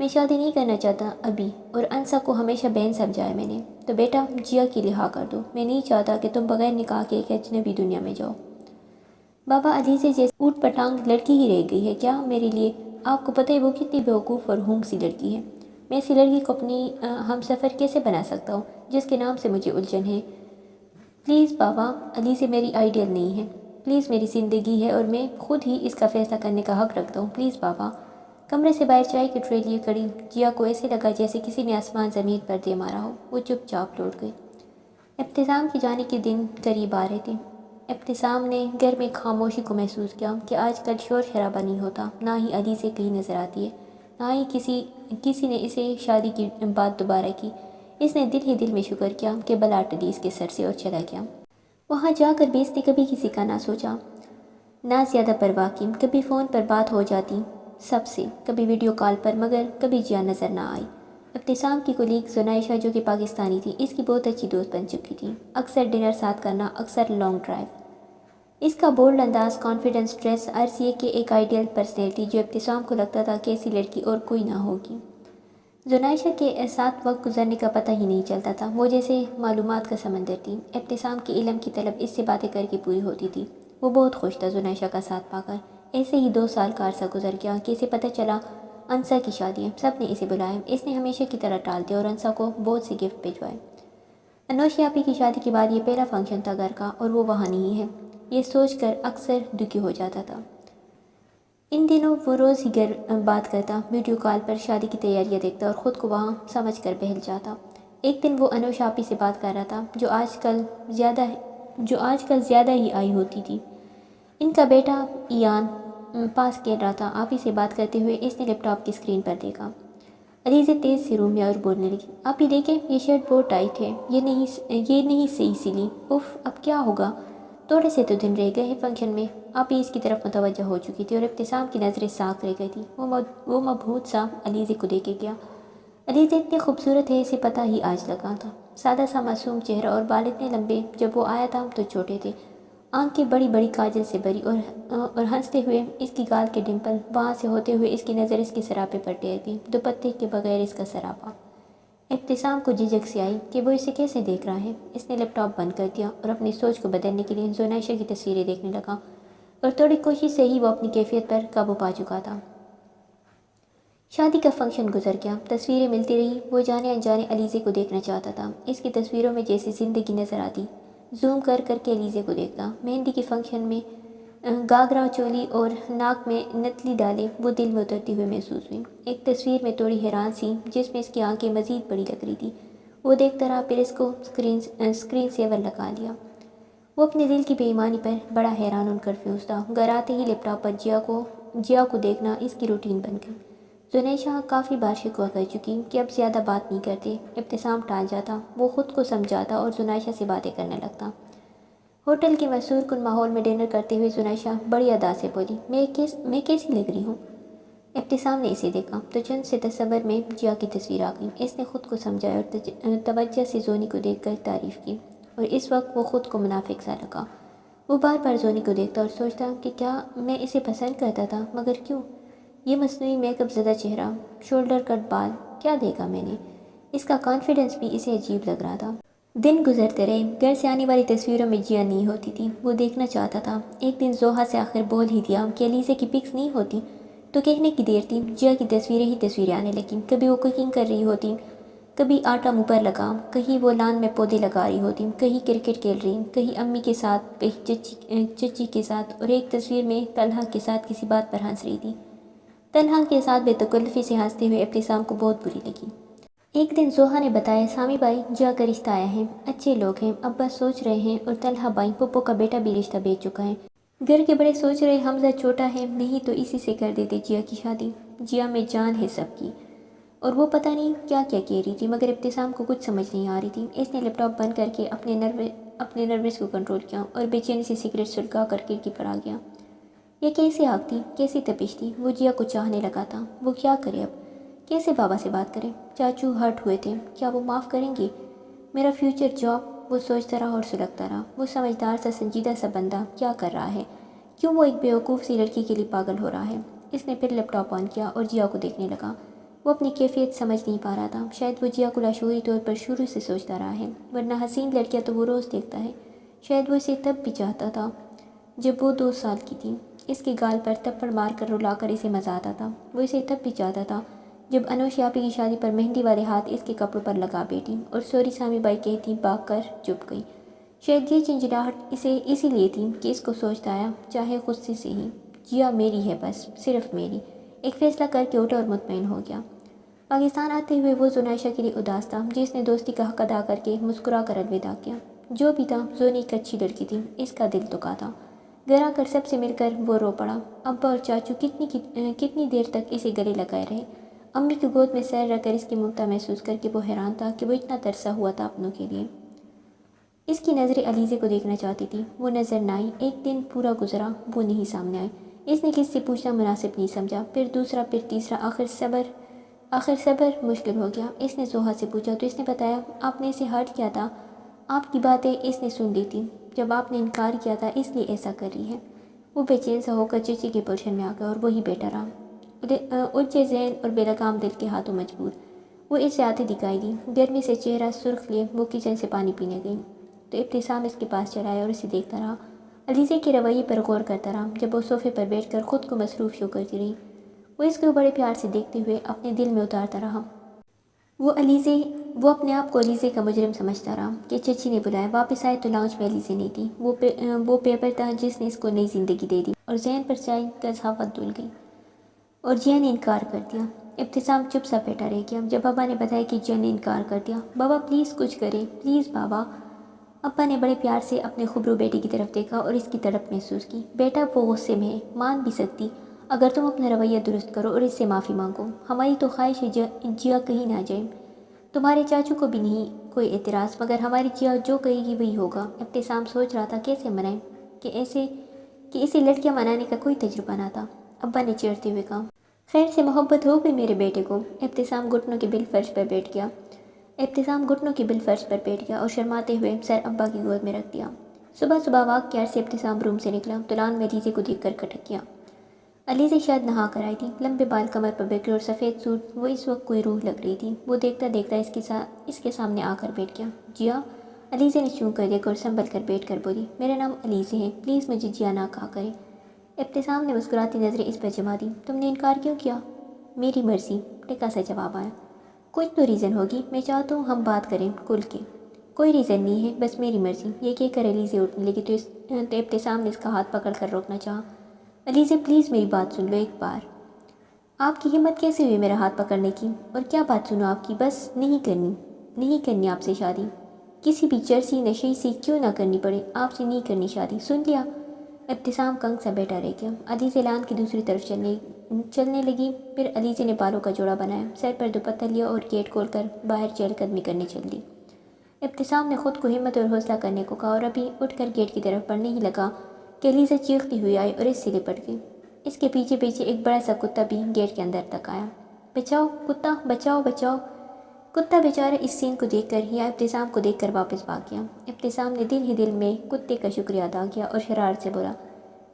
میں شادی نہیں کرنا چاہتا ابھی، اور انسا کو ہمیشہ بہن سمجھایا میں نے۔ تو بیٹا جیا کی لحاظ کر دو، میں نہیں چاہتا کہ تم بغیر نکاح کے ایک اجنبی دنیا میں جاؤ۔ بابا علیزے جیسے اوٹ پٹانگ لڑکی ہی رہ گئی ہے کیا میرے لیے؟ آپ کو پتہ ہے وہ کتنی بیوقوف اور ہونگ سی لڑکی ہے؟ میں ایسی لڑکی کو اپنی ہم سفر کیسے بنا سکتا ہوں جس کے نام سے مجھے الجھن ہے؟ پلیز بابا، علیزے میری آئیڈیل نہیں ہے، پلیز میری زندگی ہے اور میں خود ہی اس کا فیصلہ کرنے کا حق رکھتا ہوں، پلیز بابا۔ کمرے سے باہر چائے کی ٹرے لیے کھڑی جیا کو ایسے لگا جیسے کسی نے آسمان زمین پر دے مارا ہو۔ وہ چپ چاپ لوٹ گئی۔ ابتسام کی جانے کے دن قریب آ رہے تھے۔ ابتسام نے گھر میں خاموشی کو محسوس کیا کہ آج کل شور شرابہ نہیں ہوتا، نہ ہی علیزے کہیں نظر آتی ہے، نہ ہی کسی نے اسے شادی کی بات دوبارہ کی۔ اس نے دل ہی دل میں شکر کیا کہ بلا ٹلی اس کے سر سے اور چلا گیا۔ وہاں جا کر بھی اس نے کبھی کسی کا نہ سوچا، نہ زیادہ پرواہ کی۔ کبھی فون پر بات ہو جاتی سب سے، کبھی ویڈیو کال پر، مگر کبھی جیا نظر نہ آئی۔ ابتسام کی کولیگ زنائشہ جو کہ پاکستانی تھی، اس کی بہت اچھی دوست بن چکی تھی۔ اکثر ڈنر ساتھ کرنا، اکثر لانگ ڈرائیو۔ اس کا بولڈ انداز، کانفیڈنس، ڈریس، عرض یہ کہ ایک آئیڈیل پرسنالٹی جو ابتسام کو لگتا تھا کہ ایسی لڑکی اور کوئی نہ ہوگی۔ زنائشہ کے ساتھ وقت گزرنے کا پتہ ہی نہیں چلتا تھا، وہ جیسے معلومات کا سمندر تھی۔ ابتسام کی علم کی طلب اس سے باتیں کر کے پوری ہوتی تھی۔ وہ بہت خوش تھا زنائشہ کا ساتھ پا کر۔ ایسے ہی 2 سال کا عرصہ گزر گیا کہ اسے پتہ چلا انسا کی شادی ہے۔ سب نے اسے بلایا، اس نے ہمیشہ کی طرح ٹال دیا اور انسا کو بہت سے گفٹ بھجوائے۔ انوشی آپی کی شادی کے بعد یہ پہلا فنکشن تھا گھر کا، اور وہ وہاں نہیں ہے، یہ سوچ کر اکثر دکھی ہو جاتا تھا۔ ان دنوں وہ روز ہی گھر بات کرتا، ویڈیو کال پر شادی کی تیاریاں دیکھتا اور خود کو وہاں سمجھ کر بہل جاتا۔ ایک دن وہ انوشی آپی سے بات کر رہا تھا، جو آج کل زیادہ ہی آئی ہوتی تھی۔ ان کا بیٹا ایان پاس کھیل رہا تھا۔ آپی سے بات کرتے ہوئے اس نے لیپ ٹاپ کی اسکرین پر دیکھا۔ علیزے تیز سے روم میں اور بولنے لگی، آپی دیکھیں یہ شرٹ بہت ٹائٹ ہے، یہ نہیں صحیح سلی، اف اب کیا ہوگا؟ تھوڑے سے تو دن رہ گئے ہیں فنکشن میں۔ آپی اس کی طرف متوجہ ہو چکی تھی اور ابتسام کی نظریں ساکھ رہ گئی تھی۔ وہ مبہوت سا علیزے کو دیکھے گیا۔ علیزے اتنی خوبصورت ہے، اسے پتہ ہی آج لگا تھا۔ سادہ سا معصوم چہرہ اور بال اتنے لمبے، جب وہ آیا تھا تو چھوٹے تھے۔ آنکھیں بڑی بڑی کاجل سے بھری اور ہنستے ہوئے اس کی گال کے ڈمپل، وہاں سے ہوتے ہوئے اس کی نظر اس کے سراپے پر ٹھہر گئی، دوپٹے کے بغیر اس کا سراپا۔ ابتسام کو جھجک سے آئی کہ وہ اسے کیسے دیکھ رہا ہے۔ اس نے لیپ ٹاپ بند کر دیا اور اپنی سوچ کو بدلنے کے لیے زنائشہ کی تصویریں دیکھنے لگا، اور تھوڑی کوشش سے ہی وہ اپنی کیفیت پر قابو پا چکا تھا۔ شادی کا فنکشن گزر گیا، تصویریں ملتی رہی۔ وہ جانے انجانے علیزے کو دیکھنا چاہتا تھا، اس کی تصویروں میں جیسے زندگی نظر آتی۔ زوم کر کے علیزے کو دیکھتا، مہندی کے فنکشن میں گھاگھرا چولی اور ناک میں نتلی ڈالے، وہ دل میں اترتی ہوئی محسوس ہوئی۔ ایک تصویر میں تھوڑی حیران سی، جس میں اس کی آنکھیں مزید بڑی لگ رہی تھی، وہ دیکھتا رہا، پھر اس کو اسکرین سیور لگا لیا۔ وہ اپنے دل کی بے ایمانی پر بڑا حیران اور کنفیوز تھا۔ گھر آتے ہی لیپ ٹاپ پر جیا کو دیکھنا اس کی روٹین بن گئی۔ زنائشہ کافی بار شکوہ کر چکی کہ اب زیادہ بات نہیں کرتے، ابتسام ٹال جاتا، وہ خود کو سمجھاتا اور زنائشہ سے باتیں کرنے لگتا۔ ہوٹل کے مسحور کن ماحول میں ڈنر کرتے ہوئے زنائشہ بڑی ادا سے بولی، میں کیسی لگ رہی ہوں؟ ابتسام نے اسے دیکھا تو چند سے تصور میں جیا کی تصویر آ گئی۔ اس نے خود کو سمجھایا اور توجہ سے زونی کو دیکھ کر تعریف کی، اور اس وقت وہ خود کو منافق سا لگا۔ وہ بار بار زونی کو دیکھتا اور سوچتا کہ کیا میں اسے پسند کرتا تھا، مگر کیوں؟ یہ مصنوعی میک اپ زدہ چہرہ، شولڈر کٹ بال، کیا دیکھا میں نے؟ اس کا کانفیڈنس بھی اسے عجیب لگ رہا تھا۔ دن گزرتے رہے، گھر سے آنے والی تصویروں میں جیا نہیں ہوتی تھی، وہ دیکھنا چاہتا تھا۔ ایک دن زوہا سے آخر بول ہی دیا کہ علیزے کی پکس نہیں ہوتی، تو کہنے کی دیر تھی، جیا کی تصویریں آنے لگیں۔ کبھی وہ کوکنگ کر رہی ہوتی، کبھی آٹا منہ پر لگا، کہیں وہ لان میں پودے لگا رہی ہوتی، کہیں کرکٹ کھیل رہی، کہیں امی کے ساتھ، کہیں چچی کے ساتھ، اور ایک تصویر میں طلحہ کے ساتھ کسی بات پر ہنس رہی تھی۔ طلحہ کے ساتھ بے تکلفی سے ہنستے ہوئے ابتسام کو بہت بری لگی۔ ایک دن زوہا نے بتایا، سامی بھائی جیا کا رشتہ آیا ہے، اچھے لوگ ہیں، ابا سوچ رہے ہیں، اور طلحہ بھائی پپو کا بیٹا بھی رشتہ بھیج چکا ہے۔ گھر کے بڑے سوچ رہے حمزہ چھوٹا ہے، نہیں تو اسی سے کر دیتے جیا کی شادی، جیا میں جان ہے سب کی۔ اور وہ پتہ نہیں کیا کہہ رہی تھی، مگر ابتسام کو کچھ سمجھ نہیں آ رہی تھی۔ اس نے لیپ ٹاپ بند کر کے اپنے نروس کو کنٹرول کیا اور بے چینی سے سگریٹ سلگا کر کھڑکی پر آ گیا۔ یہ کیسے آگ تھی، کیسی تپش تھی، وہ جیا کو چاہنے لگا تھا۔ وہ کیا کرے اب، کیسے بابا سے بات کرے؟ چاچو ہرٹ ہوئے تھے، کیا وہ معاف کریں گے؟ میرا فیوچر جاب، وہ سوچتا رہا اور سلگتا رہا۔ وہ سمجھدار سا سنجیدہ سا بندہ کیا کر رہا ہے؟ کیوں وہ ایک بیوقوف سی لڑکی کے لیے پاگل ہو رہا ہے؟ اس نے پھر لیپ ٹاپ آن کیا اور جیا کو دیکھنے لگا۔ وہ اپنی کیفیت سمجھ نہیں پا رہا تھا۔ شاید وہ جیا کو لاشعوری طور پر شروع سے سوچتا رہا ہے، ورنہ حسین لڑکیاں تو وہ روز دیکھتا ہے۔ شاید وہ اسے تب بھی چاہتا تھا جب وہ 2 سال کی تھی، اس کے گال پر تھپڑ مار کر رلا کر اسے مزہ آتا تھا۔ وہ اسے تب بھی چاہتا تھا جب انوش آپی کی شادی پر مہندی والے ہاتھ اس کے کپڑوں پر لگا بیٹھی اور سوری سامی بائی کہتی بھاگ کر چپ گئی۔ شاید یہ چنچناہٹ اسے اسی لیے تھی کہ اس کو سوچتا آیا، چاہے غصے سے ہی، جیا میری ہے، بس صرف میری۔ ایک فیصلہ کر کے اٹھا اور مطمئن ہو گیا۔ پاکستان آتے ہوئے وہ زنائشہ کے لیے اداس تھا، جس نے دوستی کا حق ادا کر کے مسکرا کر الوداع کیا۔ جو بھی تھا، زونی ایک اچھی لڑکی تھی، اس کا دل دکھا تھا۔ گھر آ کر سب سے مل کر وہ رو پڑا۔ ابا اور چاچو کتنی دیر تک اسے گلے لگائے رہے۔ امی کی گود میں سیر رکھ کر اس کی ممتا محسوس کر کے وہ حیران تھا کہ وہ اتنا ترسا ہوا تھا اپنوں کے لیے۔ اس کی نظریں علیزے کو دیکھنا چاہتی تھی، وہ نظر نہ آئی۔ ایک دن پورا گزرا، وہ نہیں سامنے آئی۔ اس نے کس سے پوچھنا مناسب نہیں سمجھا، پھر دوسرا، پھر تیسرا، آخر صبر مشکل ہو گیا۔ اس نے زوہا سے پوچھا تو اس نے بتایا آپ نے اسے ہرٹ کیا تھا۔ آپ کی باتیں اس نے سن لی تھی، جب آپ نے انکار کیا تھا، اس لیے ایسا کر رہی ہے۔ وہ بے چین سا ہو کر چچی کے پوشن میں آ گیا اور وہی بیٹھا رہا، الجھے ذہن اور بے لگام دل کے ہاتھوں مجبور۔ وہ اسے آتے دکھائی دی، گرمی سے چہرہ سرخ لیے وہ کچن سے پانی پینے گئی تو ابتسام اس کے پاس چلا آیا اور اسے دیکھتا رہا، علیزے کے رویے پر غور کرتا رہا۔ جب وہ صوفے پر بیٹھ کر خود کو مصروف شو کرتی رہی، وہ اس کو بڑے پیار سے دیکھتے ہوئے اپنے دل میں اتارتا رہا۔ وہ اپنے آپ کو علیزے کا مجرم سمجھتا رہا کہ چچی نے بلایا۔ واپس آئے تو لاؤنج میں علیزے نہیں تھی۔ وہ پیپر تھا جس نے اس کو نئی زندگی دے دی اور ذہن پر چائے کا صحافت دھل گئی اور جیا نے انکار کر دیا۔ ابتسام چپ سا بیٹھا رہ گیا جب بابا نے بتایا کہ جیا نے انکار کر دیا۔ بابا پلیز کچھ کریں، پلیز بابا۔ ابا نے بڑے پیار سے اپنے خبرو بیٹی کی طرف دیکھا اور اس کی تڑپ محسوس کی۔ بیٹا وہ غصے میں ہے، مان بھی سکتی اگر تم اپنا رویہ درست کرو اور اس سے معافی مانگو۔ ہماری تو خواہش ہے جیا کہیں نہ جائے، تمہارے چاچو کو بھی نہیں کوئی اعتراض، مگر ہماری جیا جو کہے گی وہی ہوگا۔ ابتسام سوچ رہا تھا کیسے منائیں کہ اسے لڑکیاں منانے کا کوئی تجربہ نہ تھا۔ ابا نے چیڑتے ہوئے کہا خیر سے محبت ہو گئی میرے بیٹے کو۔ ابتسام گھٹنوں کے بل فرش پر بیٹھ گیا اور شرماتے ہوئے سر ابا کی گود میں رکھ دیا۔ صبح واک کے عرصے ابتسام روم سے نکلا تو لان میں علیزے کو دیکھ کر کھٹک گیا۔ علیزے شاید نہا کر آئی تھی، لمبے بال کمر پر بکھرے اور سفید سوٹ، وہ اس وقت کوئی روح لگ رہی تھی۔ وہ دیکھتا اس کے سامنے آ کر بیٹھ گیا۔ جیا؟ علیزے نے چون کر دیکھا اور سنبھل کر بیٹھ کر بولی میرا نام علیزے ہے، پلیز مجھے جیا نہ کہا کرے۔ ابتسام نے مسکراتی نظریں اس پر جما دی۔ تم نے انکار کیوں کیا؟ میری مرضی، ٹکا سا جواب آیا۔ کچھ تو ریزن ہوگی، میں چاہتا ہوں ہم بات کریں کھل کے۔ کوئی ریزن نہیں ہے، بس میری مرضی۔ یہ کہہ کر علیزے اٹھنے لگی تو ابتسام نے اس کا ہاتھ پکڑ کر روکنا چاہا۔ علیزے پلیز میری بات سن لو ایک بار۔ آپ کی ہمت کیسے ہوئی میرا ہاتھ پکڑنے کی؟ اور کیا بات سنو آپ کی؟ بس نہیں کرنی آپ سے شادی، کسی بھی چرسی نشے سے کیوں نہ کرنی پڑے، آپ سے نہیں کرنی شادی، سن لیا؟ ابتسام کنگ سا بیٹھا رہ گیا۔ علیزے لان کی دوسری طرف چلنے لگی، پھر علیزے نے بالوں کا جوڑا بنایا، سر پر دوپٹہ لیا اور گیٹ کھول کر باہر چہل قدمی کرنے چل دی۔ ابتسام نے خود کو ہمت اور حوصلہ کرنے کو کہا اور ابھی اٹھ کر گیٹ کی طرف بڑھنے ہی لگا کہ علیزہ چیختی ہوئی آئی اور اس سے لپٹ گئی۔ اس کے پیچھے ایک بڑا سا کتا بھی گیٹ کے اندر تک آیا۔ بچاؤ کتا، بچاؤ بچاؤ۔ کتا بیچارہ اس سین کو دیکھ کر یا ابتسام کو دیکھ کر واپس بھاگ گیا۔ ابتسام نے دل ہی دل میں کتے کا شکریہ ادا کیا اور شرارت سے بولا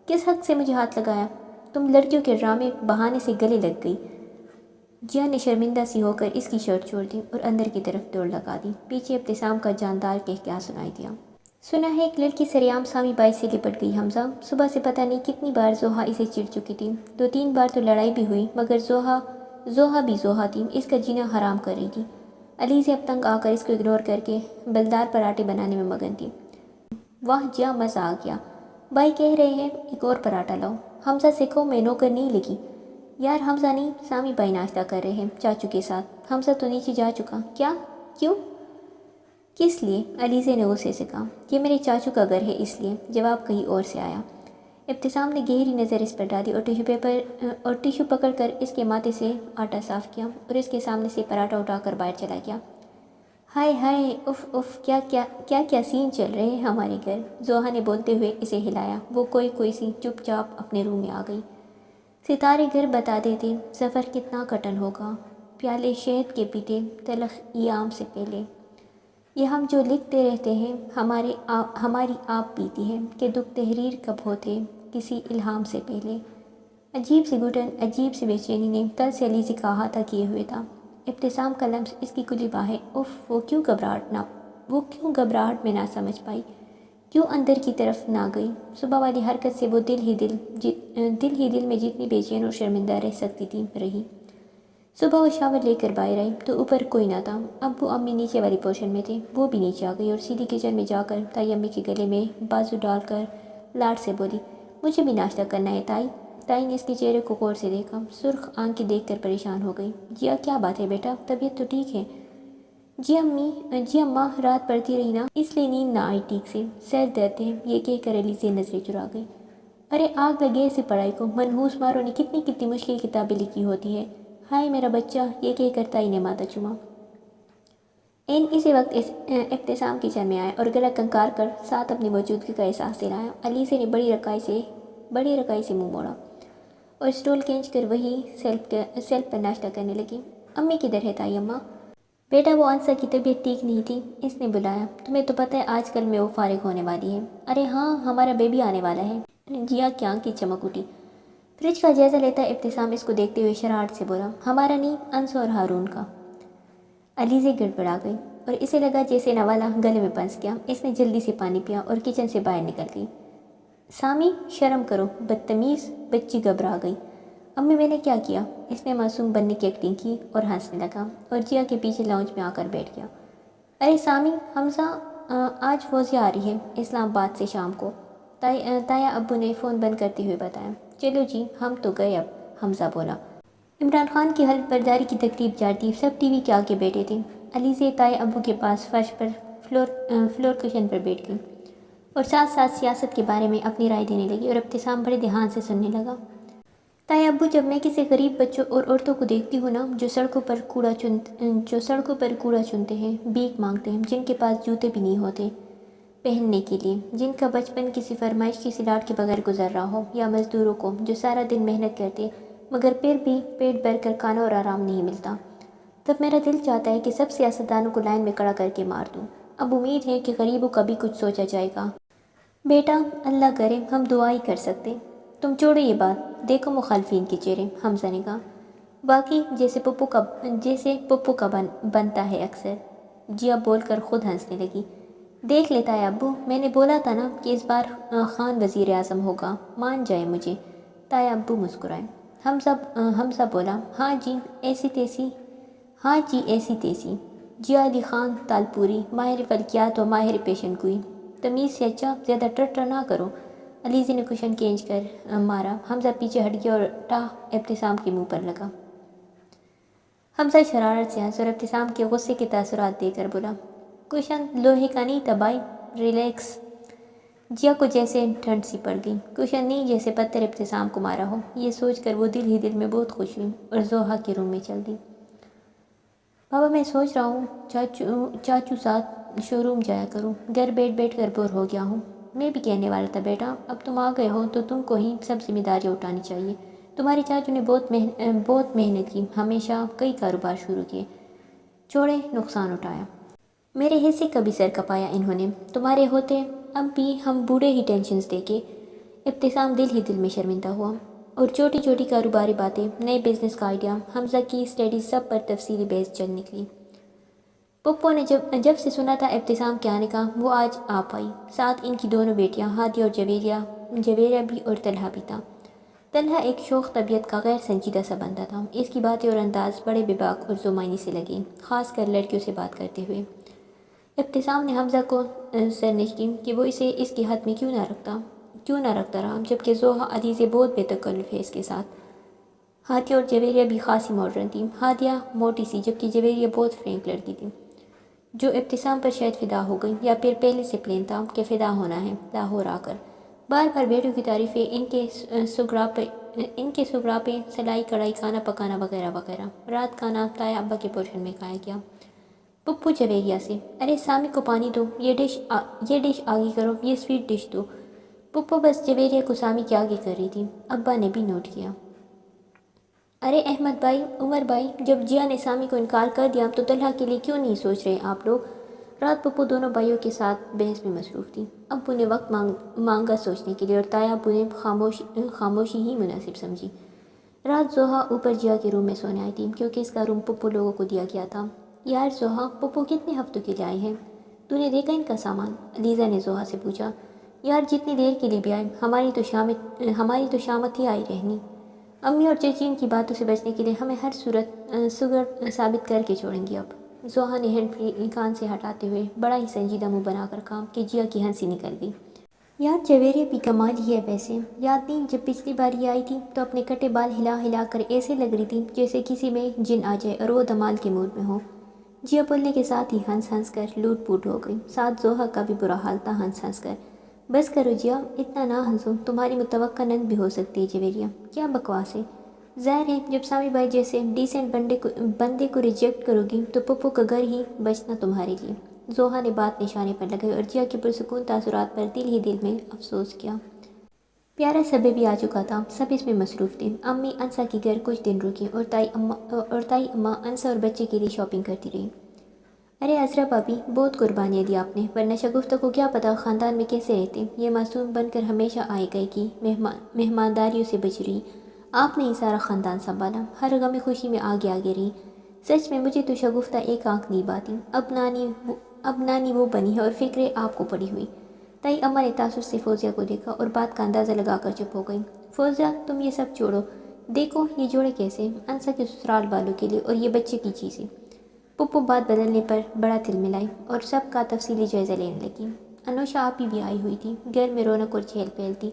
کس حق سے مجھے ہاتھ لگایا؟ تم لڑکیوں کے ڈرامے بہانے سے گلے لگ گئی۔ جیا نے شرمندہ سی ہو کر اس کی شرٹ چھوڑ دی اور اندر کی طرف دوڑ لگا دی۔ پیچھے ابتسام کا جاندار کہکہا سنائی دیا۔ سنا ہے ایک لڑکی سریعام سامی بائی سے لپٹ گئی حمزہ۔ صبح سے پتہ نہیں کتنی بار زوہا اسے چڑ چکی تھی، 2-3 بار تو لڑائی بھی ہوئی، مگر زوہا بھی زوہا تھی، اس کا جینا حرام کر رہی تھی۔ علیزے اب تنگ آ کر اس کو اگنور کر کے بلدار پراٹھے بنانے میں مگن تھی۔ واہ جیا مزہ آ گیا، بھائی کہہ رہے ہیں ایک اور پراٹھا لاؤ۔ حمزہ سے کہو میں نوکر نہیں لگی۔ یار حمزہ نہیں، سامی بھائی ناشتہ کر رہے ہیں چاچو کے ساتھ۔ حمزہ تو نیچے جا چکا۔ کیا؟ کیوں؟ کس لیے؟ علیزے نے غصے سے کہا۔ یہ میرے چاچو کا گھر ہے اس لیے، جواب کہیں اور سے آیا۔ ابتسام نے گہری نظر اس پر ڈالی اور ٹیشو پکڑ کر اس کے ماتھے سے آٹا صاف کیا اور اس کے سامنے سے پراٹھا اٹھا کر باہر چلا گیا۔ ہائے ہائے، اف کیا سین چل رہے ہیں ہمارے گھر، زوہا نے بولتے ہوئے اسے ہلایا۔ وہ کوئی سی چپ چاپ اپنے روم میں آ گئی۔ ستارے گھر بتاتے تھے سفر کتنا کٹن ہوگا، پیالے شہد کے پیتے تلخ ایام سے پہلے۔ یہ ہم جو لکھتے رہتے ہیں ہماری آپ پیتی ہے کہ دکھ تحریر کب ہوتے کسی الہام سے پہلے۔ عجیب سی گھٹن، عجیب سی بے چینی نے کل سے علیزے کا احاطہ کیے ہوئے تھا۔ ابتسام کا لمس اس کی کلی باہیں، وہ کیوں گھبراہٹ میں نہ سمجھ پائی، کیوں اندر کی طرف نہ گئی۔ صبح والی حرکت سے وہ دل ہی دل میں جتنی بے چین اور شرمندہ رہ سکتی تھی رہی۔ صبح وہ شاور لے کر باہر آئی تو اوپر کوئی نہ تھا۔ ابو امی نیچے والی پورشن میں تھے، وہ بھی نیچے آ گئی اور سیدھی کچن میں جا کر تائی امی کے گلے میں بازو ڈال کر لاڈ سے بولی، مجھے بھی ناشتہ کرنا ہے تائی۔ تائی نے اس کے چہرے کو غور سے دیکھا، سرخ آنکھیں دیکھ کر پریشان ہو گئی۔ جیا کیا بات ہے بیٹا، طبیعت تو ٹھیک ہے؟ جی اماں، رات پڑتی رہی نا، اس لیے نیند نہ آئی ٹھیک سے، سر درد ہے، یہ کہہ کر علیزے نظریں چرا گئی۔ ارے آگ لگے ایسی پڑھائی کو، منحوس ماروں نے کتنی مشکل کتابیں لکھی ہوتی ہے۔ ہائے میرا بچہ، یہ کہہ کر تائی نے ماتھا چوما۔ اسی وقت ابتسام کچن میں آیا اور گلا کنکار کر ساتھ اپنی موجودگی کا احساس دلایا۔ علیزے نے بڑی رکائی سے منہ موڑا اور اسٹول کھینچ کر وہی سیلف پر ناشتہ کرنے لگی۔ امی کدھر ہے تائی اماں؟ بیٹا وہ انسا کی طبیعت ٹھیک نہیں تھی، اس نے بلایا، تمہیں تو پتہ ہے آج کل میں وہ فارغ ہونے والی ہے۔ ارے ہاں، ہمارا بیبی آنے والا ہے۔ جیا کی آنکھ کی چمک اٹھی۔ فریج کا جائزہ لیتا ابتسام اس کو دیکھتے ہوئے شرارت سے بولا، ہمارا نہیں، انسا اور ہارون کا۔ علیزے گڑبڑا گئی اور اسے لگا جیسے نوالا گلے میں پھنس گیا۔ اس نے جلدی سے پانی پیا اور کچن سے باہر نکل گئی۔ سامی، شرم کرو، بدتمیز، بچی گھبرا گئی۔ امی میں نے کیا کیا؟ اس نے معصوم بننے کی ایکٹنگ کی اور ہنسنے لگا اور جیا کے پیچھے لاؤنج میں آ کر بیٹھ گیا۔ ارے سامی، حمزہ، آج فوزیہ آ رہی ہے اسلام آباد سے شام کو، تایا ابو نے فون بند کرتے ہوئے بتایا۔ چلو جی، ہم تو گئے اب، حمزہ بولا۔ عمران خان کی حلف برداری کی تقریب جاری، سب ٹی وی کے آگے بیٹھے تھے۔ علیزے تایا ابو کے پاس فرش پر فلور کشن پر بیٹھ گئی اور ساتھ ساتھ سیاست کے بارے میں اپنی رائے دینے لگی اور ابتسام بڑے دھیان سے سننے لگا۔ تایا ابو، جب میں کسی غریب بچوں اور عورتوں کو دیکھتی ہوں نا، جو سڑکوں پر کوڑا چنتے ہیں، بھیک مانگتے ہیں، جن کے پاس جوتے بھی نہیں ہوتے پہننے کے لیے، جن کا بچپن کسی فرمائش کسی لاڈ کے بغیر گزر رہا ہو، یا مزدوروں کو جو سارا دن محنت کرتے مگر پھر بھی پیٹ بھر کر کھانا اور آرام نہیں ملتا، تب میرا دل چاہتا ہے کہ سب سیاستدانوں کو لائن میں کھڑا کر کے مار دوں۔ اب امید ہے کہ غریبوں کا بھی کچھ سوچا جائے گا۔ بیٹا، اللہ کرے ہم دعا ہی کر سکتے۔ تم چھوڑو یہ بات، دیکھو مخالفین کے چہرے، حمزہ نے کہا۔ باقی جیسے پپو کا بنتا ہے اکثر، جیا بول کر خود ہنسنے لگی۔ دیکھ لیتا ہے ابو، میں نے بولا تھا نا کہ اس بار خان وزیر اعظم ہوگا، مان جائے مجھے۔ تایا ابو مسکرائے۔ حمزہ بولا، ہاں جی ایسی تیسی۔ جیا علی خان تالپوری، ماہر فلکیات و ماہر پیشن گوئی۔ تمیز سے اچھا، زیادہ ٹر نہ کرو۔ علیزے نے کشن کھینچ کر مارا۔ حمزہ پیچھے ہٹ گیا اور ٹاہ ابتسام کے منہ پر لگا۔ حمزہ شرارت سے ہنس اور ابتسام کے غصے کے تاثرات دے کر بولا، کشن لوہے کا نہیں تھا بھائی، ریلیکس۔ جیا کو جیسے ٹھنڈ سی پڑ گئی۔ کشن نہیں، جیسے پتھر ابتسام کو مارا ہو، یہ سوچ کر وہ دل ہی دل میں بہت خوش ہوئی اور زوہا کے روم میں چل دی۔ بابا میں سوچ رہا ہوں چاچو ساتھ شو روم جایا کروں، گھر بیٹھ کر بور ہو گیا ہوں۔ میں بھی کہنے والا تھا بیٹا، اب تم آ گئے ہو تو تم کو ہی سب ذمہ داریاں اٹھانی چاہیے۔ تمہارے چاچو نے بہت محنت کی، ہمیشہ کئی کاروبار شروع کیے، چھوڑے، نقصان اٹھایا۔ میرے حصے کا بھی سر کپایا انہوں نے، تمہارے ہوتے اب بھی ہم بوڑھے ہی ٹینشنز دے کے۔ ابتسام دل ہی دل میں شرمندہ ہوا اور چھوٹی چھوٹی کاروباری باتیں، نئے بزنس کا آئیڈیا، حمزہ کی اسٹڈیز، سب پر تفصیلی بحث چل نکلی۔ پپو نے جب سے سنا تھا ابتسام کے آنے کا، وہ آج آ پائی، ساتھ ان کی دونوں بیٹیاں ہادیہ اور جویریہ بھی، اور طلحہ بھی تھا۔ طلحہ ایک شوخ طبیعت کا غیر سنجیدہ سا بندہ تھا، اس کی باتیں اور انداز بڑے بے باک اور ذو معنی سے لگے، خاص کر لڑکیوں سے بات کرتے ہوئے۔ ابتسام نے حمزہ کو سرزنش کی کہ وہ اسے اس کے ہاتھ میں کیوں نہ رکھتا رہا، جبکہ زوہا علیزے بہت بے تکلف ہے اس کے ساتھ۔ ہادیہ اور جویریہ بھی خاصی ماڈرن تھی، ہادیہ موٹی سی، جبکہ جویریہ بہت فرینک لڑکی تھی، جو ابتسام پر شاید فدا ہو گئی، یا پھر پہلے سے پلان تھا کہ فدا ہونا ہے لاہور آ کر۔ بار بار بیٹوں کی تعریفیں، ان کے سغراپے، سلائی کڑھائی، کھانا پکانا وغیرہ وغیرہ۔ رات کھانا تایا ابا کے پورشن میں کھایا گیا۔ پپو جویریہ سے، ارے سامی کو پانی دو، یہ ڈش آگے کرو، یہ سویٹ ڈش دو۔ پپو بس جویریہ کو سامی کے آگے کر رہی تھی، ابا نے بھی نوٹ کیا۔ ارے احمد بھائی، عمر بھائی، جب جیا نے سامی کو انکار کر دیا تو طلحہ کے لیے کیوں نہیں سوچ رہے آپ لوگ؟ رات پپو دونوں بھائیوں کے ساتھ بحث میں مصروف تھی۔ ابو نے وقت مانگا سوچنے کے لیے اور تایا ابو نے خاموشی ہی مناسب سمجھی۔ رات زوہا اوپر جیا کے روم میں سونے آئی تھی کیونکہ اس کا روم پپو لوگوں کو دیا گیا تھا۔ یار زوہا، پپو کتنے ہفتوں کے لیے آئے ہیں؟ تو نے دیکھا ان کا سامان؟ لیزا نے زوہا سے پوچھا۔ یار جتنی دیر کے لیے بھی آئے، ہماری تو شامت ہی آئی رہنی۔ امی اور چچی ان کی باتوں سے بچنے کے لیے ہمیں ہر صورت سگر ثابت کر کے چھوڑیں گی اب۔ زوہا نے ہینڈ فری کان سے ہٹاتے ہوئے بڑا ہی سنجیدہ منہ بنا کر کہا کہ جیا کی ہنسی نکل گئی۔ یار جویریہ بھی کمال ہی ہے ویسے، یاد نہیں جب پچھلی بار یہ آئی تھی تو اپنے کٹے بال ہلا ہلا کر ایسے لگ رہی تھی جیسے کسی میں جن آ جائے اور وہ دمال کے موڈ میں ہو۔ جیا بولنے کے ساتھ ہی ہنس ہنس کر لوٹ پوٹ ہو گئی، ساتھ زوہا کا بھی برا حال تھا ہنس ہنس کر۔ بس کرو جیا، اتنا نہ ہنسو، تمہاری متوقع نند بھی ہو سکتی ہے جویریہ، کیا بکواس ہے۔ ظاہر ہے جب سامی بھائی جیسے ڈیسنٹ بندے کو ریجیکٹ کرو گی تو پپو کا گھر ہی بچنا تمہارے لیے۔ زوہا نے بات نشانے پر لگائی اور جیا کے پرسکون تاثرات پر دل ہی دل میں افسوس کیا۔ پیارا صبح بھی آ چکا تھا، سب اس میں مصروف تھے۔ امی انسا کے گھر کچھ دن رکی اور تائی اماں انسا اور بچے کے لیے شاپنگ کرتی رہی۔ ارے عذرا بھابی، بہت قربانیاں دی آپ نے، ورنہ شگفتہ کو کیا پتا خاندان میں کیسے رہتے۔ یہ معصوم بن کر ہمیشہ آئے گئے کی مہمانداریوں سے بچ رہی، آپ نے ہی سارا خاندان سنبھالا، ہر غم خوشی میں آگے آگے رہی۔ سچ میں مجھے تو شگفتہ ایک آنکھ نہیں باتی، اب نانی وہ بنی ہے اور فکریں آپ کو پڑی ہوئی۔ تائی اماں نے تاثر سے فوزیہ کو دیکھا اور بات کا اندازہ لگا کر چپ ہو گئی۔ فوزیہ تم یہ سب چھوڑو، دیکھو یہ جوڑے کیسے، انسا کے سسرال والوں کے لیے اور یہ بچے کی چیزیں۔ پپو بات بدلنے پر بڑا تل ملائی اور سب کا تفصیلی جائزہ لینے لگی۔ انوشا آپی بھی آئی ہوئی تھی، گھر میں رونق اور چہل پہل تھی۔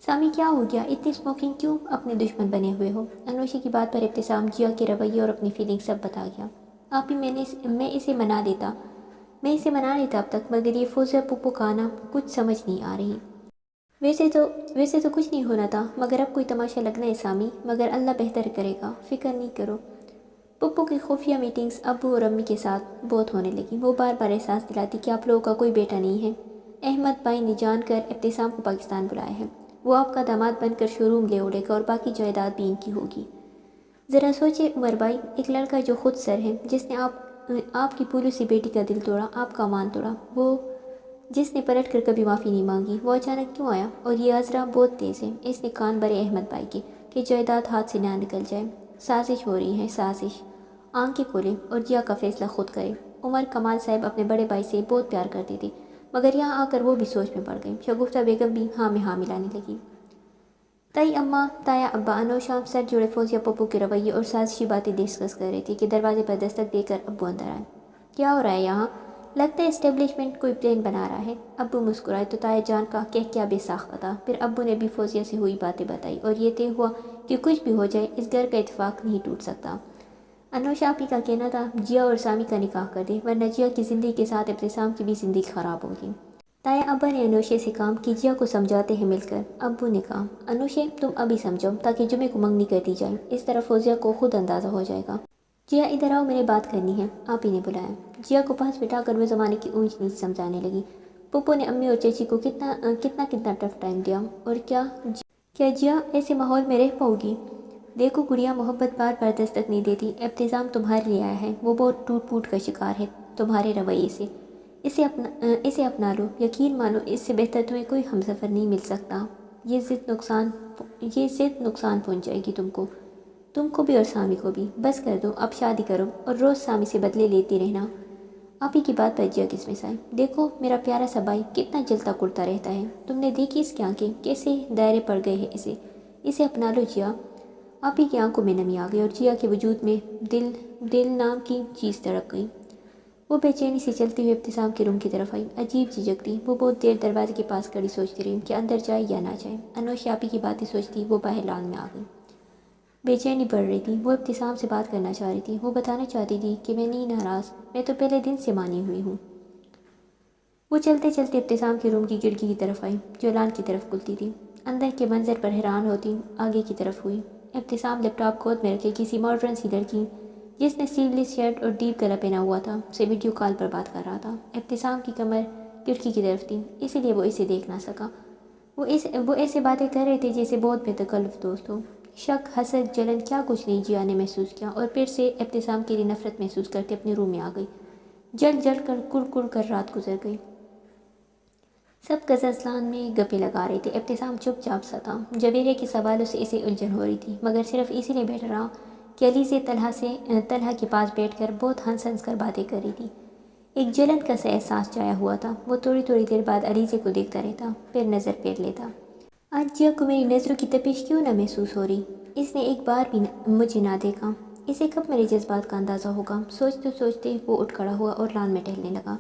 سامی کیا ہو گیا، اتنی اسموکنگ کیوں، اپنے دشمن بنے ہوئے ہو؟ انوشا کی بات پر ابتسام جیا کے رویے اور اپنی فیلنگ سب بتا گیا۔ آپی میں اسے منا لیتا اب تک، مگر یہ فوزیہ پپو کا آنا کچھ سمجھ نہیں آ رہی۔ ویسے تو کچھ نہیں ہونا تھا، مگر اب کوئی تماشا لگنا ہے سامی، مگر اللہ بہتر کرے گا، فکر نہیں کرو۔ پپو کی خفیہ میٹنگز ابو اور امی کے ساتھ بہت ہونے لگی، وہ بار بار احساس دلاتی کہ آپ لوگوں کا کوئی بیٹا نہیں ہے۔ احمد بھائی نے جان کر ابتسام کو پاکستان بلایا ہے، وہ آپ کا داماد بن کر شو روم لے اڑے گا اور باقی جائیداد بھی ان کی ہوگی۔ ذرا سوچے عمر بھائی، ایک لڑکا جو خود سر ہے، جس نے آپ کی پولو سی بیٹی کا دل توڑا، آپ کا مان توڑا، وہ جس نے پلٹ کر کبھی معافی نہیں مانگی، وہ اچانک کیوں آیا؟ اور یہ عذرا بہت تیز ہے، اس نے کان بھرے احمد بھائی کے کہ جائیداد ہاتھ سے نہ نکل جائے۔ سازش ہو رہی ہے، سازش۔ آنکھیں کھولے اور جیا کا فیصلہ خود کرے۔ عمر کمال صاحب اپنے بڑے بھائی سے بہت پیار کرتے تھے، مگر یہاں آ کر وہ بھی سوچ میں پڑ گئی۔ شگفتہ بیگم بھی ہاں میں ہاں ملانے لگی۔ تائی اماں، تایا ابا، انوشا سر جوڑے فوزیہ پپو کے رویے اور سازشی باتیں ڈسکس کر رہی تھی کہ دروازے پر دستک دے کر ابو اندر آئے۔ کیا ہو رہا ہے یہاں؟ لگتا ہے اسٹیبلشمنٹ کوئی پلان بنا رہا ہے۔ ابو مسکرائے تو تایا جان کا کیا بے ساختہ تھا۔ پھر ابو نے بھی فوزیہ سے ہوئی باتیں بتائی اور یہ طے ہوا کہ کچھ بھی ہو جائے اس گھر کا اتفاق نہیں ٹوٹ سکتا۔ انوشا آپی کا کہنا تھا جیا اور سامی کا نکاح کر دے، ورنہ جیا کی زندگی کے ساتھ ابتسام کی بھی زندگی خراب ہوگی۔ تایا ابا نے انوشے سے کہا کہ جیا کو سمجھاتے ہیں مل کر۔ ابو نے کہا انوشے تم ابھی سمجھو تاکہ جمعے کو منگنی کر دی جائے، اس طرح فوزیہ کو خود اندازہ ہو جائے گا۔ جیا ادھر آؤ، میں نے بات کرنی ہے، آپی نے بلایا۔ جیا کو پاس بٹھا کر وہ زمانے کی اونچ نیچ سمجھانے لگی۔ پپو نے امی اور چچی کو کتنا ٹف ٹائم دیا، اور کیا جیا ایسے ماحول میں رہ پاؤ گی؟ دیکھو گڑیا، محبت بار بار دستک نہیں دیتی، ابتسام تمہارے لیے آیا ہے، وہ بہت ٹوٹ پوٹ کا شکار ہے تمہارے رویے سے، اسے اپنا لو، یقین مانو اس سے بہتر تمہیں کوئی ہمسفر نہیں مل سکتا۔ یہ ضد نقصان پہنچائے گی تم کو بھی اور سامی کو بھی۔ بس کر دو، اب شادی کرو اور روز سامی سے بدلے لیتی رہنا۔ آپ ہی کی بات پر جیا کسمس آئی۔ دیکھو میرا پیارا سا بھائی کتنا جلتا کڑتا رہتا ہے، تم نے دیکھی اس کی آنکھیں کیسے دائرے پڑ گئے ہیں، اسے اپنا لو جیا۔ آپ ہی کی آنکھوں میں نمی آ گئی اور جیا کے وجود میں دل نام کی چیز تڑپ گئی۔ وہ بے چینی سے چلتی ہوئی ابتسام کے روم کی طرف آئی، عجیب جھجک تھی۔ وہ بہت دیر دروازے کے پاس کھڑی سوچتی رہی کہ اندر جائے یا نہ جائے۔ انوشا آپی کی باتیں سوچتی وہ باہر لان میں آ گئی۔ بے چینی بڑھ رہی تھی، وہ ابتسام سے بات کرنا چاہ رہی تھی، وہ بتانا چاہتی تھی کہ میں نہیں ناراض، میں تو پہلے دن سے مانی ہوئی ہوں۔ وہ چلتے چلتے ابتسام کے روم کی کھڑکی کی طرف آئی جو لان کی طرف کھلتی تھی۔ اندر کے منظر پر حیران ہوتی آگے کی طرف ہوئی۔ ابتسام لیپ ٹاپ گود میں رکھے کسی ماڈرن سی لڑکی جس نے سلیولیس شرٹ اور ڈیپ گلا پہنا ہوا تھا سے ویڈیو کال پر بات کر رہا تھا۔ ابتسام کی کمر کھڑکی کی طرف تھی، اسی لیے وہ اسے دیکھ نہ سکا۔ وہ ایسے باتیں کر رہے تھے جیسے بہت بے تکلف دوست ہو۔ شک، حسد، جلن، کیا کچھ نہیں جیا نے محسوس کیا اور پھر سے ابتسام کے لیے نفرت محسوس کرتے اپنے روم میں آ گئی۔ جل کر کڑ کر رات گزر گئی۔ سب غزلستان میں گپے لگا رہے تھے۔ ابتسام چپ چاپ سا تھا۔ جویریہ کے سوالوں سے اسے الجھن ہو رہی تھی، مگر صرف اسی لیے بیٹھا رہا کہ علیزہ طلحہ کے پاس بیٹھ کر بہت ہنس ہنس کر باتیں کر رہی تھی۔ ایک جلن کا سا احساس چھایا ہوا تھا۔ وہ تھوڑی دیر بعد علیزہ کو دیکھتا رہتا، پھر نظر پھیر لیتا۔ آج جیا کو میری نظروں کی تپش کیوں نہ محسوس ہو رہی؟ اس نے ایک بار بھی مجھے نہ دیکھا، اسے کب میرے جذبات کا اندازہ ہوگا؟ سوچتے سوچتے وہ اٹھ کھڑا ہوا اور لان میں ٹہلنے لگا۔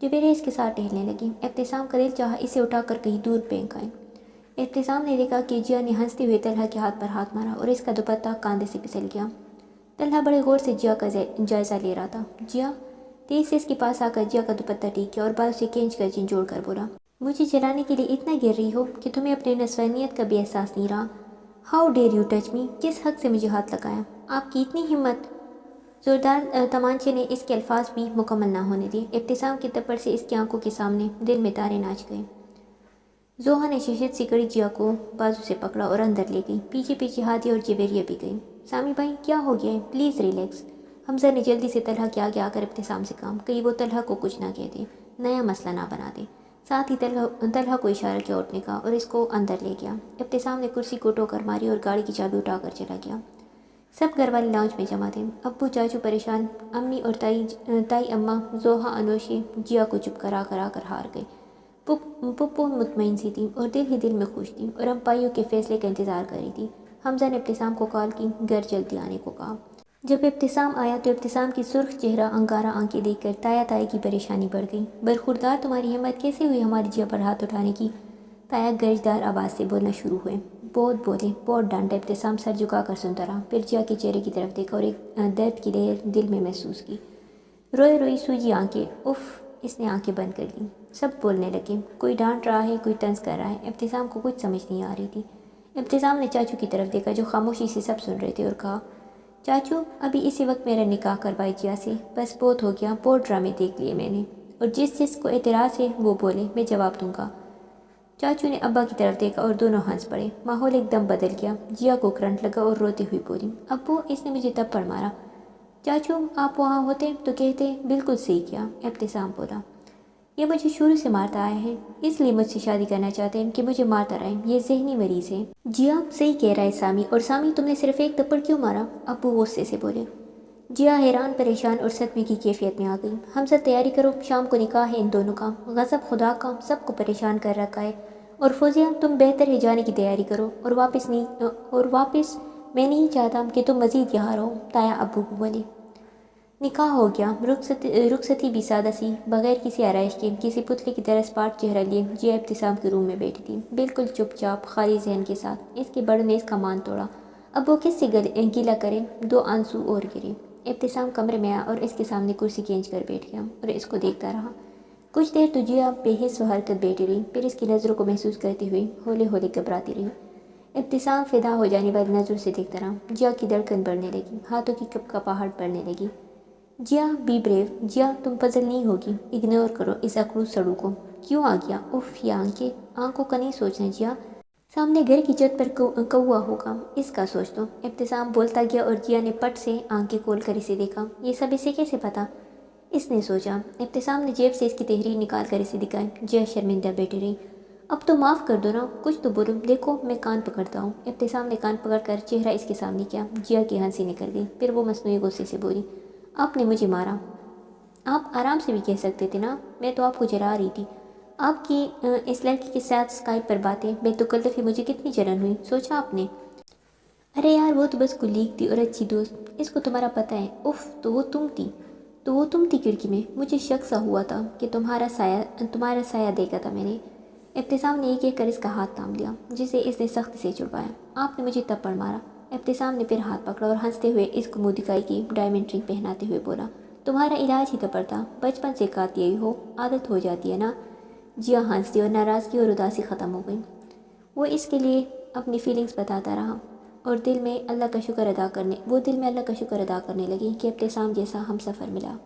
جویریہ اس کے ساتھ ٹہلنے لگی۔ ابتسام کا دل چاہا اسے اٹھا کر کہیں دور پھینک آئے۔ ابتسام نے دیکھا کہ جیا نے ہنستے ہوئے طلحہ کے ہاتھ پر ہاتھ مارا اور اس کا دوپٹہ کاندھے سے پھسل گیا۔ طلحہ بڑے غور سے جیا کا جائزہ لے رہا تھا۔ جیا تیز سے اس کے پاس آ کر جیا کا دوپٹہ ٹیک کیا اور بال سے کھینچ کر جھنجھوڑ کر بولا، مجھے جلانے کے لیے اتنا گر رہی ہو کہ تمہیں اپنے نسوانیت کا بھی احساس نہیں رہا؟ How dare you touch me? کس حق سے مجھے ہاتھ لگایا؟ آپ کی اتنی ہمت؟ زوردار تمانچے نے اس کے الفاظ بھی مکمل نہ ہونے دیے۔ ابتسام کے تپڑ سے اس کی آنکھوں کے سامنے دل میں تارے ناچ گئے۔ زوہا نے شدت سے کڑی جیا کو بازو سے پکڑا اور اندر لے گئی۔ پیچھے پیچھے ہادی اور جویریہ بھی گئی۔ سامی بھائی کیا ہو گیا ہے؟ Please relax. حمزہ نے جلدی سے طلحہ کے آگے آ کر ابتسام سے کہا، کہیں وہ طلحہ کو کچھ نہ کہہ دے، نیا مسئلہ نہ بنا دے۔ ساتھ ہی طلحہ کو اشارہ کیا اٹھنے کا اور اس کو اندر لے گیا۔ ابتسام نے کرسی کو ٹوکر ماری اور گاڑی کی چابی اٹھا کر چلا گیا۔ سب گھر والے لاؤنج میں جمع تھے۔ ابو چاچو پریشان، امی اور تائی اماں، زوہا انوشی جیا کو چپ کرا کر ہار گئے۔ پپو مطمئن سی تھی اور دل ہی دل میں خوش تھی اور امپائیوں کے فیصلے کا انتظار کر رہی تھی۔ حمزہ نے ابتسام کو کال کی، گھر جلدی آنے کو کہا۔ جب ابتسام آیا تو ابتسام کی سرخ چہرہ انگارہ آنکھیں دیکھ کر تائی کی پریشانی بڑھ گئی۔ برخوردار تمہاری ہمت کیسے ہوئی ہماری جیا پر ہاتھ اٹھانے کی؟ تایا گرجدار آواز سے بولنا شروع ہوئے۔ بہت بولے، بہت ڈانٹا۔ ابتسام سر جھکا کر سنتا رہا، پھر جیا کے چہرے کی طرف دیکھا اور ایک درد کی لہر دل میں محسوس کی۔ روئی روئی سوجی آنکھیں، اف! اس نے آنکھیں بند کر لیں۔ سب بولنے لگے، کوئی ڈانٹ رہا ہے، کوئی طنز کر رہا ہے۔ ابتسام کو کچھ سمجھ نہیں آ رہی تھی۔ ابتسام نے چاچو کی طرف دیکھا جو خاموشی سے سب سن رہے تھے اور کہا، چاچو ابھی اسی وقت میرا نکاح کروائی جیا سے، بس بہت ہو گیا، بہت ڈرامے دیکھ لیے میں نے، اور جس کو اعتراض ہے وہ بولے، میں جواب دوں گا۔ چاچو نے ابا کی طرف دیکھا اور دونوں ہنس پڑے۔ ماحول ایک دم بدل گیا۔ جیا کو کرنٹ لگا اور روتی ہوئی بولی، ابو اس نے مجھے تھپڑ مارا۔ چاچو آپ وہاں ہوتے تو کہتے بالکل صحیح کیا۔ ابتسام بولا، یہ مجھے شروع سے مارتا آیا ہے، اس لیے مجھ سے شادی کرنا چاہتے ہیں کہ مجھے مارتا رہے، یہ ذہنی مریض ہے۔ جیا صحیح کہہ رہا ہے سامی، اور سامی تم نے صرف ایک تھپڑ کیوں مارا؟ ابو غصے سے بولے۔ جیا حیران پریشان اور صدمے کی کیفیت میں آ گئی۔ حمزہ تیاری کرو، شام کو نکاح ہے ان دونوں کا، غضب خدا کا سب کو پریشان کر رکھا ہے، اور فوزیہ تم بہتر ہے جانے کی تیاری کرو، اور واپس میں نہیں چاہتا کہ تم مزید یہاں رہو۔ تایا ابو کو بولی، نکاح ہو گیا، رخصتی بھی سادہ سی، بغیر کسی آرائش کے، کسی پتلے کی طرح اسپاٹ چہرہ لیے جیا ابتسام کے روم میں بیٹھی تھی، بالکل چپ چاپ، خالی ذہن کے ساتھ۔ اس کے بڑوں نے اس کا مان توڑا، اب وہ کس سے گلہ کرے؟ دو آنسو اور گرے۔ ابتسام کمرے میں آیا اور اس کے سامنے کرسی کھینچ کر بیٹھ گیا اور اس کو دیکھتا رہا۔ کچھ دیر تو جیا بے حس و حرکت بیٹھی رہی، پھر اس کی نظروں کو محسوس کرتی ہوئی ہولے ہولے گھبراتی رہی۔ ابتسام فدا ہو جانے والی نظروں سے دیکھتا رہا۔ جیا کی دھڑکن بڑھنے لگی، ہاتھوں کی کپکپاہٹ بڑھنے لگی۔ جیا بی بریو، جیا تم پزل نہیں ہوگی، اگنور کرو اس اکڑو سڑو کو۔ کیوں آ گیا؟ اف، یہ آنکھوں کا نہیں سوچنا جیا، سامنے گھر کی چھت پر کوا ہوگا، اس کا سوچ دو۔ ابتسام بولتا گیا اور جیا نے پٹ سے آنکھیں کھول کر اسے دیکھا۔ یہ سب اسے کیسے پتا؟ اس نے سوچا۔ ابتسام نے جیب سے اس کی تحریر نکال کر اسے دکھائی۔ جیا شرمندہ بیٹھی رہی۔ اب تو معاف کر دو نا، کچھ تو بولو، دیکھو میں کان پکڑتا ہوں۔ ابتسام نے کان پکڑ کر چہرہ اس کے سامنے کیا۔ جیا کی ہنسی نکل گئی، پھر وہ مصنوعی غصے سے بولی، آپ نے مجھے مارا؟ آپ آرام سے بھی کہہ سکتے تھے نا، میں تو آپ کو جلا رہی تھی۔ آپ کی اس لڑکی کے ساتھ اسکائپ پر باتیں بے تکلفی، مجھے کتنی جلن ہوئی، سوچا آپ نے؟ ارے یار وہ تو بس کلیگ تھی اور اچھی دوست، اس کو تمہارا پتہ ہے۔ اف، تو وہ تم تھی کھڑکی میں، مجھے شک سا ہوا تھا کہ تمہارا سایہ دیکھا تھا میں نے۔ ابتسام نے یہ کہہ کر اس کا ہاتھ تھام لیا جسے اس نے سختی سے چھڑوایا۔ آپ نے مجھے تھپڑ مارا۔ ابتسام نے پھر ہاتھ پکڑا اور ہنستے ہوئے اس کو منہ دکھائی کی ڈائمنڈ رنگ پہناتے ہوئے بولا، تمہارا علاج ہی تھپڑ تھا، بچپن سے کھاتی آئی ہو، عادت ہو جاتی ہے نا۔ جیا ہنس دی اور ناراضگی اور اداسی ختم ہو گئی۔ وہ اس کے لیے اپنی فیلنگز بتاتا رہا اور دل میں اللہ کا شکر ادا کرنے لگی کہ ابتسام جیسا ہم سفر ملا۔